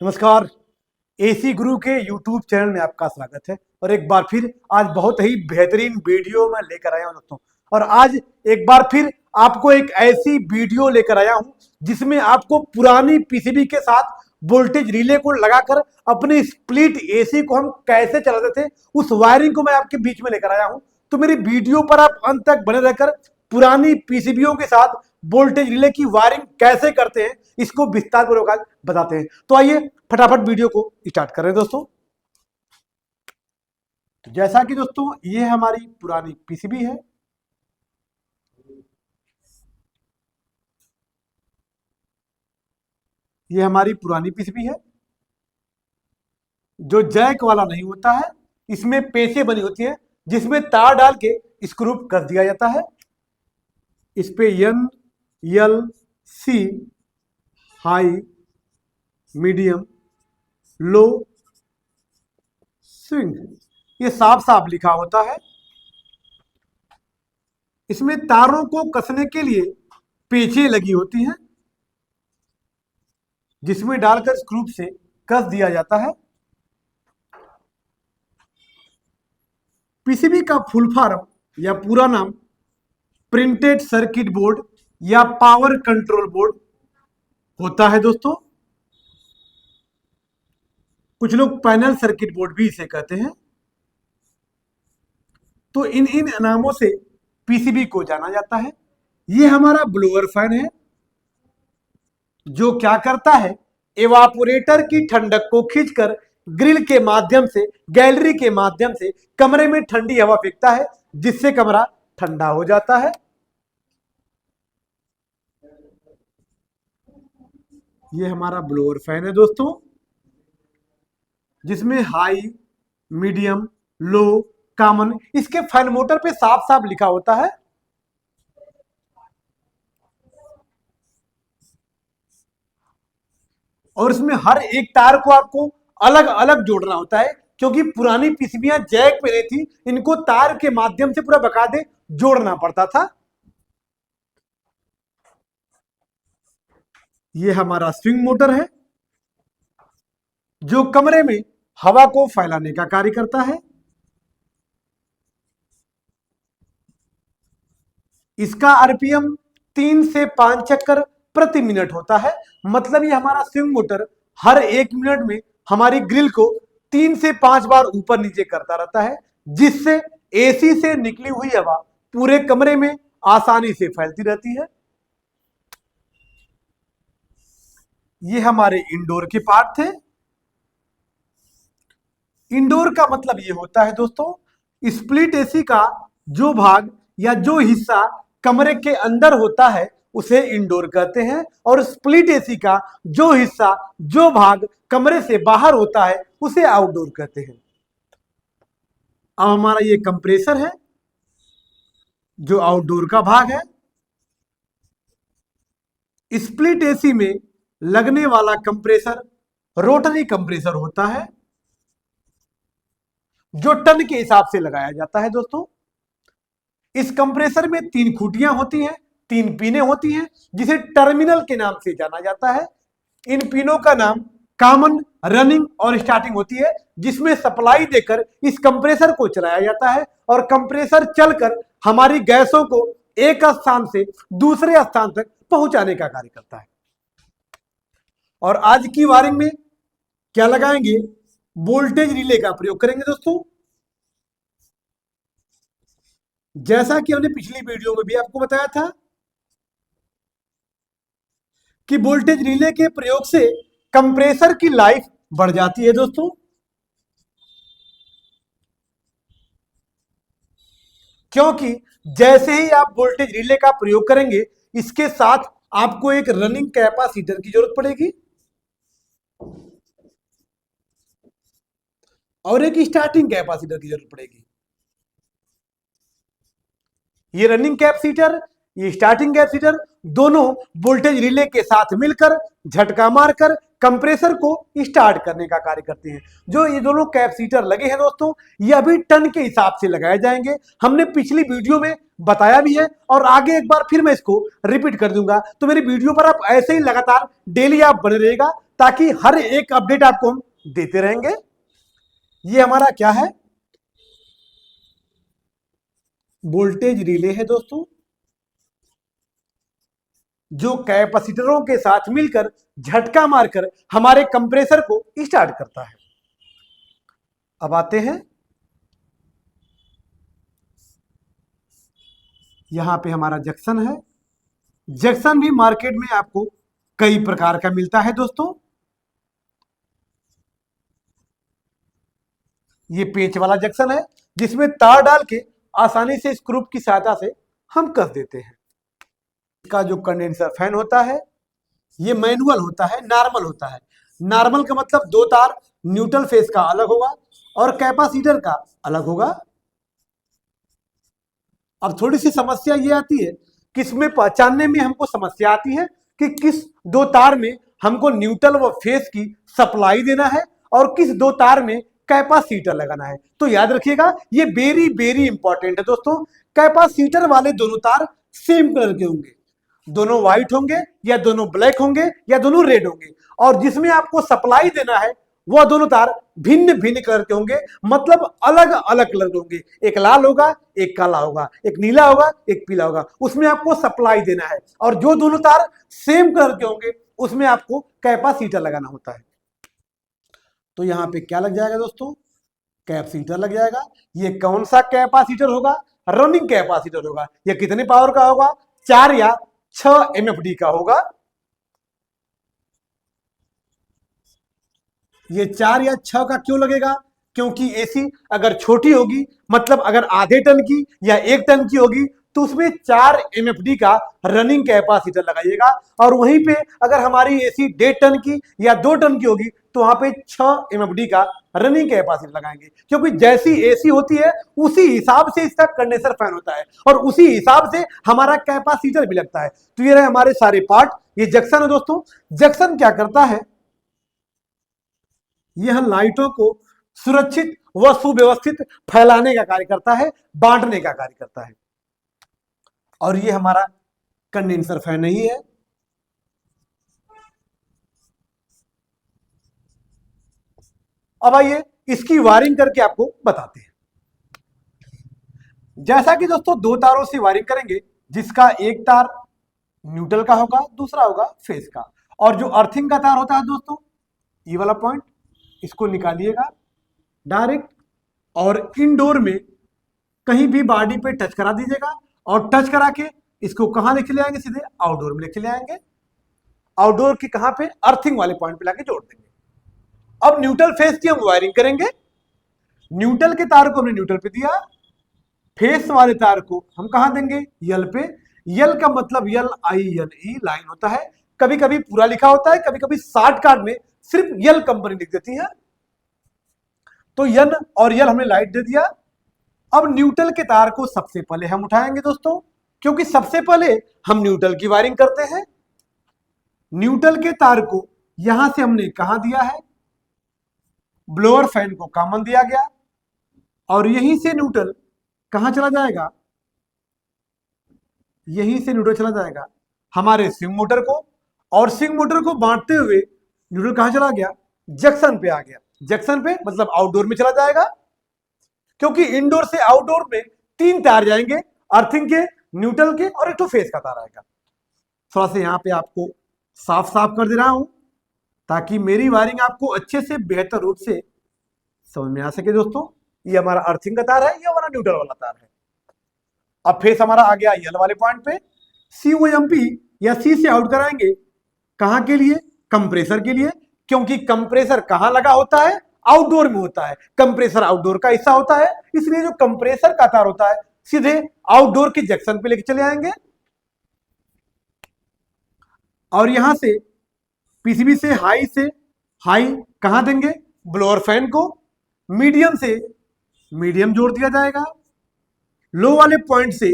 नमस्कार। एसी गुरु के YouTube channel में आपका स्वागत है और एक बार फिर आज बहुत ही बेहतरीन वीडियो मैं लेकर आया हूं दोस्तों। और आज एक बार फिर आपको एक ऐसी वीडियो लेकर आया हूं जिसमें आपको पुरानी पीसीबी के साथ वोल्टेज रिले को लगाकर अपने स्प्लिट एसी को हम कैसे चलाते थे उस वायरिंग को मैं आपके बीच में लेकर आया हूं। तो मेरी वीडियो पर आप अंत तक बने रहकर पुरानी पीसीबीओ के साथ वोल्टेज रिले की वायरिंग कैसे करते हैं इसको विस्तार पूर्वक आज बताते हैं। तो आइए फटाफट वीडियो को स्टार्ट करें दोस्तों। तो जैसा कि दोस्तों ये हमारी पुरानी पीसीबी है। ये हमारी पुरानी पीसीबी है जो जैक वाला नहीं होता है, इसमें पेचे बनी होती है जिसमें तार डाल के स्क्रू कस दिया जाता है। इस पे N L C high medium low swing ये साफ साफ लिखा होता है। इसमें तारों को कसने के लिए पेचे लगी होती हैं जिसमें डालकर स्क्रू से कस दिया जाता है। पीसीबी का फुल फॉर्म या पूरा नाम प्रिंटेड सर्किट बोर्ड या पावर कंट्रोल बोर्ड होता है दोस्तों। कुछ लोग पैनल सर्किट बोर्ड भी इसे कहते हैं। तो इन नामों से पीसीबी को जाना जाता है। ये हमारा ब्लोअर फैन है जो क्या करता है, एवापोरेटर की ठंडक को खींचकर ग्रिल के माध्यम से, गैलरी के माध्यम से कमरे में ठंडी हवा फेंकता है जिससे कमरा ठंडा हो जाता है। ये हमारा ब्लोअर फैन है दोस्तों जिसमें हाई मीडियम लो कॉमन इसके फैन मोटर पे साफ साफ लिखा होता है। और इसमें हर एक तार को आपको अलग अलग जोड़ना होता है क्योंकि पुरानी पीसीबियां जैक पे नहीं थी, इनको तार के माध्यम से पूरा बकायदे जोड़ना पड़ता था। ये हमारा स्विंग मोटर है जो कमरे में हवा को फैलाने का कार्य करता है। इसका आरपीएम 3 से 5 चक्कर प्रति मिनट होता है। मतलब ये हमारा स्विंग मोटर हर 1 मिनट में हमारी ग्रिल को 3 से 5 बार ऊपर नीचे करता रहता है जिससे एसी से निकली हुई हवा पूरे कमरे में आसानी से फैलती रहती है। ये हमारे इंडोर के पार्ट थे। इंडोर का मतलब ये होता है दोस्तों, स्प्लिट एसी का जो भाग या जो हिस्सा कमरे के अंदर होता है उसे इंडोर कहते हैं और स्प्लिट एसी का जो हिस्सा जो भाग कमरे से बाहर होता है उसे आउटडोर कहते हैं। अब हमारा ये कंप्रेसर है जो आउटडोर का भाग है। स्प्लिट एसी में लगने वाला कंप्रेसर रोटरी कंप्रेसर होता है जो टन के हिसाब से लगाया जाता है दोस्तों। इस कंप्रेसर में 3 खूंटियां होती हैं, 3 पिनें होती हैं जिसे टर्मिनल के नाम से जाना जाता है। इन पिनों का नाम कॉमन, रनिंग और स्टार्टिंग होती है जिसमें सप्लाई देकर इस कंप्रेसर को चलाया जाता है और कंप्रेसर चलकर हमारी गैसों को एक स्थान से दूसरे स्थान तक पहुंचाने का कार्य करता है। और आज की वायरिंग में क्या लगाएंगे, वोल्टेज रिले का प्रयोग करेंगे दोस्तों। जैसा कि हमने पिछली वीडियो में भी आपको बताया था कि वोल्टेज रिले के प्रयोग से कंप्रेसर की लाइफ बढ़ जाती है दोस्तों, क्योंकि जैसे ही आप वोल्टेज रिले का प्रयोग करेंगे इसके साथ आपको एक रनिंग कैपेसिटर की जरूरत पड़ेगी और एक स्टार्टिंग कैपेसिटर की जरूरत पड़ेगी। ये रनिंग कैपेसिटर, ये स्टार्टिंग कैपेसिटर दोनों वोल्टेज रिले के साथ मिलकर झटका मारकर कंप्रेसर को स्टार्ट करने का कार्य करते हैं। जो ये दोनों कैपेसिटर लगे हैं दोस्तों ये अभी टन के हिसाब से लगाए जाएंगे। हमने पिछली वीडियो में बताया भी है और आगे एक बार फिर मैं इसको रिपीट कर दूंगा। तो मेरी वीडियो पर आप ऐसे ही लगातार डेली आप बने रहिएगा ताकि हर एक अपडेट आपको हम देते रहेंगे। ये हमारा क्या है, वोल्टेज रिले है दोस्तों, जो कैपेसिटरों के साथ मिलकर झटका मारकर हमारे कंप्रेसर को स्टार्ट करता है। अब आते हैं, यहां पे हमारा जंक्शन है। जंक्शन भी मार्केट में आपको कई प्रकार का मिलता है दोस्तों। ये पेंच वाला जंक्शन है, जिसमें तार डाल के आसानी से स्क्रू की सहायता से हम कस देते हैं। इसका जो कंडेंसर फैन होता है, ये मैनुअल होता है, नॉर्मल होता है। नॉर्मल का मतलब दो तार न्यूट्रल फेस का अलग होगा और कैपेसिटर का अलग होगा। अब थोड़ी सी समस्या ये आती है कि इसमें पहचानने में हमको समस्या आती है कि किस दो तार में हमको न्यूट्रल व फेस की सप्लाई देना है और किस दो तार में कैपेसिटर लगाना है। तो याद रखिएगा, ये वेरी वेरी इंपॉर्टेंट है दोस्तों। कैपेसिटर वाले दोनों तार सेम कलर के होंगे, दोनों व्हाइट होंगे या दोनों ब्लैक होंगे या दोनों रेड होंगे, और जिसमें आपको सप्लाई देना है वह दोनों तार भिन्न भिन्न कलर के होंगे, मतलब अलग अलग कलर के होंगे। एक लाल होगा, एक काला होगा, एक नीला होगा, एक पीला होगा, उसमें आपको सप्लाई देना है। और जो दोनों तार सेम कलर के होंगे उसमें आपको कैपेसिटर लगाना होता है। तो यहां पे क्या लग जाएगा दोस्तों, कैपेसिटर लग जाएगा। ये कौन सा कैपेसिटर होगा, रनिंग कैपेसिटर होगा। ये कितने पावर का होगा, 4 या 6 MFD का होगा। ये 4 या 6 का क्यों लगेगा, क्योंकि एसी अगर छोटी होगी, मतलब अगर आधे टन की या 1 टन की होगी, तो उसमें 4 MFD का रनिंग कैपेसिटर लगाइएगा। और वहीं पे अगर हमारी एसी 1.5 टन की या 2 टन की होगी तो वहां पे 6 MFD का रनिंग कैपेसिटर लगाएंगे, क्योंकि जैसी एसी होती है उसी हिसाब से इसका कंडेंसर फैन होता है और उसी हिसाब से हमारा कैपेसिटर भी लगता है। तो ये रहे हमारे सारे पार्ट। ये जंक्शन है दोस्तों। जंक्शन क्या करता है, यह लाइटों को सुरक्षित व सुव्यवस्थित फैलाने का कार्य करता है, बांटने का कार्य करता है। और ये हमारा कंडेंसर फैन नहीं है। अब आइए इसकी वायरिंग करके आपको बताते हैं। जैसा कि दोस्तों दो तारों से वायरिंग करेंगे, जिसका एक तार न्यूट्रल का होगा, दूसरा होगा फेस का। और जो अर्थिंग का तार होता है दोस्तों, ये वाला पॉइंट, इसको निकालिएगा डायरेक्ट और इनडोर में कहीं भी बॉडी पे टच करा दीजिएगा और टच करा के इसको कहां लेके ले आएंगे, सीधे आउटडोर में लेके ले आएंगे। आउटडोर के कहां पे, अर्थिंग वाले पॉइंट पे लाके जोड़ देंगे। अब न्यूट्रल फेस की हम वायरिंग करेंगे। न्यूट्रल के तार को हमने न्यूट्रल पे दिया, फेस वाले तार को हम कहां देंगे, यल पे। यल का मतलब LINE लाइन होता है। कभी कभी पूरा लिखा होता है, कभी कभी शॉर्ट कार्ड में सिर्फ यल कंपनी लिख देती है। तो यन और यल हमने लाइट दे दिया। अब न्यूट्रल के तार को सबसे पहले हम उठाएंगे दोस्तों, क्योंकि सबसे पहले हम न्यूट्रल की वायरिंग करते हैं। न्यूट्रल के तार को यहां से हमने कहां दिया है, ब्लोअर फैन को कॉमन दिया गया, और यहीं से न्यूट्रल कहां चला जाएगा, यहीं से न्यूट्रल चला जाएगा हमारे स्विंग मोटर को, और स्विंग मोटर को बांटते हुए न्यूट्रल कहां चला गया, जंक्शन पे आ गया। जंक्शन पे मतलब आउटडोर में चला जाएगा, क्योंकि इंडोर से आउटडोर में 3 तार जाएंगे, अर्थिंग के, न्यूट्रल के और एक तो फेस का तार आएगा। थोड़ा सा यहां पे आपको साफ साफ कर दे रहा हूं ताकि मेरी वायरिंग आपको अच्छे से बेहतर रूप से समझ में आ सके दोस्तों। ये हमारा अर्थिंग का तार है, ये हमारा न्यूट्रल वाला तार है। अब फेस हमारा आ गया यल वाले पॉइंट पे। COMP या C से आउट कराएंगे, कहां के लिए, कंप्रेसर के लिए, क्योंकि कंप्रेसर कहां लगा होता है, आउटडोर में होता है। कंप्रेसर आउटडोर का हिस्सा होता है, इसलिए जो कंप्रेसर का तार होता है सीधे आउटडोर के जंक्शन पे लेके चले आएंगे। और यहां से पीसीबी से हाई कहां देंगे, ब्लोअर फैन को। मीडियम से मीडियम जोड़ दिया जाएगा, लो वाले पॉइंट से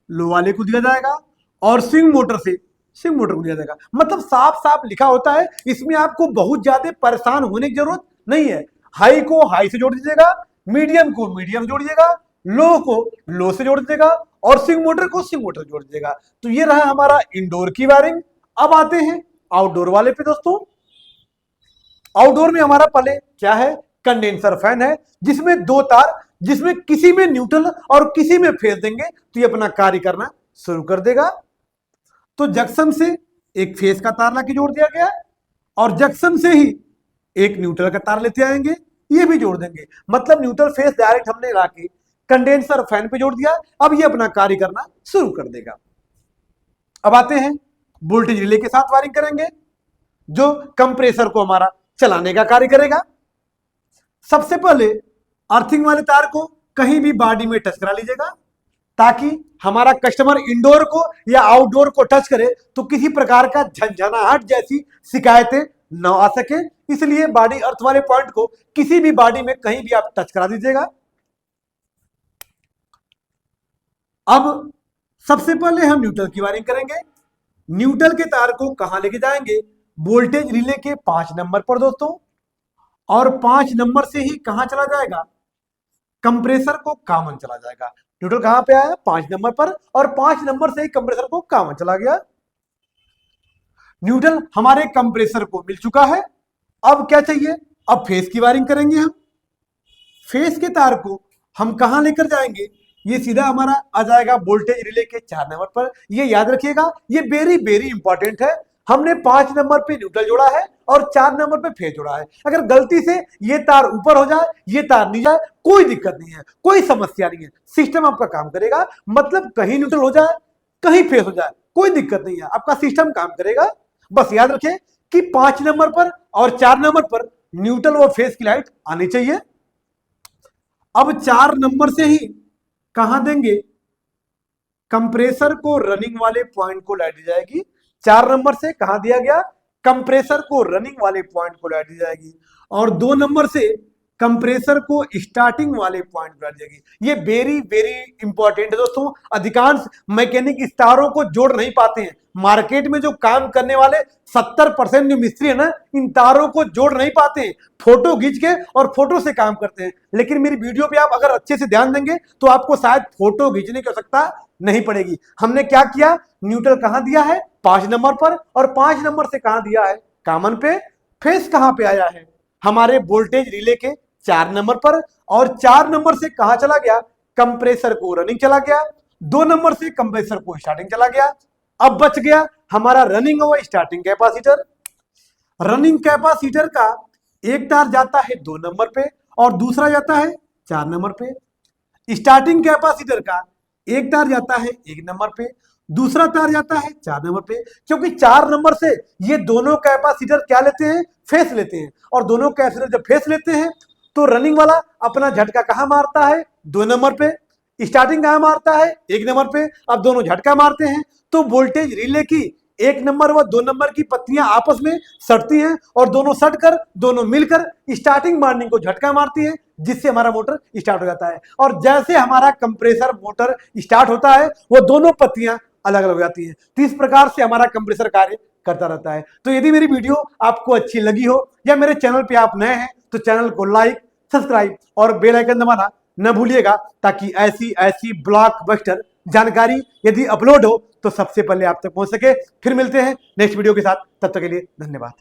लो वाले को दिया जाएगा, और स्विंग मोटर से स्विंग मोटर को दिया जाएगा। मतलब साफ साफ लिखा होता है, इसमें आपको बहुत ज्यादा परेशान होने की जरूरत नहीं है। हाई को हाई से जोड़ दीजिएगा, मीडियम को मीडियम जोड़ दीजिएगा, लो को लो से जोड़ दीजिएगा, और स्विंग मोटर को स्विंग मोटर से जोड़ दीजिएगा। तो ये रहा हमारा इंडोर की वायरिंग। अब आते हैं आउटडोर वाले पे दोस्तों। आउटडोर में हमारा पहले क्या है, कंडेंसर फैन है, जिसमें दो तार, जिसमें किसी में न्यूट्रल और किसी में फेस देंगे तो ये अपना कार्य करना शुरू कर देगा। तो जंक्शन से एक फेस का तार लाके जोड़ दिया गया और जंक्शन से ही एक न्यूट्रल का तार लेते आएंगे, ये भी जोड़ देंगे। मतलब न्यूट्रल फेस डायरेक्ट हमने लाके कंडेंसर फैन पे जोड़ दिया, अब ये अपना कार्य करना शुरू कर देगा। अब आते हैं वोल्टेज रिले के साथ वायरिंग करेंगे, जो कंप्रेसर को हमारा चलाने का कार्य करेगा। सबसे पहले अर्थिंग वाले तार को कहीं भी बॉडी में टच करा लीजिएगा, ताकि हमारा कस्टमर इंडोर को या आउटडोर को टच करे तो किसी प्रकार का झंझनाहट जैसी शिकायतें न आ सके। इसलिए बॉडी अर्थ वाले पॉइंट को किसी भी बॉडी में कहीं भी आप टच करा दीजिएगा। अब सबसे पहले हम न्यूट्रल की वायरिंग करेंगे। न्यूट्रल के तार को कहां लेके जाएंगे, वोल्टेज रिले के 5 नंबर पर दोस्तों, और 5 नंबर से ही कहां चला जाएगा, कंप्रेसर को कॉमन चला जाएगा। न्यूट्रल कहां पे आया, 5 नंबर पर, और 5 नंबर से ही कंप्रेसर को कॉमन चला गया। न्यूट्रल हमारे कंप्रेसर को मिल चुका है। अब क्या चाहिए, अब फेस की वायरिंग करेंगे हम। फेस के तार को हम कहां लेकर जाएंगे, ये सीधा हमारा आ जाएगा वोल्टेज रिले के 4 नंबर पर। ये याद रखिएगा, ये वेरी वेरी इंपॉर्टेंट है। हमने 5 नंबर पे न्यूट्रल जोड़ा है और 4 नंबर पे फेस जोड़ा है। अगर गलती से ये तार ऊपर हो जाए, ये तार नीचे जाए, कोई दिक्कत नहीं है, कोई समस्या नहीं है, सिस्टम आपका काम करेगा। मतलब कहीं न्यूट्रल हो जाए, कहीं फेस हो जाए, कोई दिक्कत नहीं है, आपका सिस्टम काम करेगा। बस याद रखें कि 5 नंबर पर और 4 नंबर पर न्यूट्रल और फेस की लाइट आनी चाहिए। अब 4 नंबर से ही कहां देंगे, कंप्रेसर को रनिंग वाले पॉइंट को लाइट दी जाएगी। 4 नंबर से कहां दिया गया, कंप्रेसर को रनिंग वाले पॉइंट को लाइट दी जाएगी, और 2 नंबर से कंप्रेसर को स्टार्टिंग वाले पॉइंट पर लाइट दी जाएगी। ये वेरी वेरी इंपॉर्टेंट है दोस्तों। अधिकांश मैकेनिक इस तारों को जोड़ नहीं पाते हैं। मार्केट में जो काम करने वाले 70% जो मिस्त्री है ना, इन तारों को जोड़ नहीं पाते हैं, फोटो खींच के और फोटो से काम करते हैं। लेकिन मेरी वीडियो पे आप अगर अच्छे से ध्यान देंगे तो आपको शायद फोटो खींचने की आवश्यकता नहीं पड़ेगी। हमने क्या किया, न्यूट्रल कहां दिया है, 5 नंबर पर, और 5 नंबर से कहां दिया है, कॉमन पे। फेस कहां पे आया है, हमारे वोल्टेज रिले के 4 नंबर पर, और 4 नंबर से कहां चला गया, कंप्रेसर को रनिंग चला गया। 2 नंबर से कंप्रेसर को स्टार्टिंग चला गया। अब बच गया हमारा रनिंग और स्टार्टिंग कैपेसिटर। रनिंग कैपेसिटर का एक तार जाता है 2 नंबर पे और दूसरा जाता है 4 नंबर पे। स्टार्टिंग कैपेसिटर का एक तार जाता है 1 नंबर पे, दूसरा तार जाता है 4 नंबर पे। क्योंकि 4 नंबर से ये दोनों कैपेसिटर क्या लेते हैं, फेस लेते हैं, और दोनों कैपेसिटर जब फेस लेते हैं तो रनिंग वाला अपना झटका कहां मारता है, 2 नंबर पे। स्टार्टिंग कहां मारता है, 1 नंबर पे। अब दोनों झटका मारते हैं तो वोल्टेज रिले की 1 नंबर व 2 नंबर की पत्तियां आपस में सटती हैं, और दोनों सटकर, दोनों मिलकर स्टार्टिंग मारने को झटका मारती है, जिससे हमारा मोटर स्टार्ट हो जाता है। और जैसे हमारा कंप्रेसर मोटर स्टार्ट होता है, वो दोनों पत्तियां अलग अलग हो जाती हैं। तो इस प्रकार से हमारा कंप्रेसर कार्य करता रहता है। तो यदि मेरी वीडियो आपको अच्छी लगी हो या मेरे चैनल पे आप नए हैं तो चैनल को लाइक, सब्सक्राइब और बेल आइकन दबाना न भूलिएगा, ताकि ऐसी ऐसी ब्लॉकबस्टर जानकारी यदि अपलोड हो तो सबसे पहले आप तक पहुंच सके। फिर मिलते हैं नेक्स्ट वीडियो के साथ, तब तक के लिए धन्यवाद।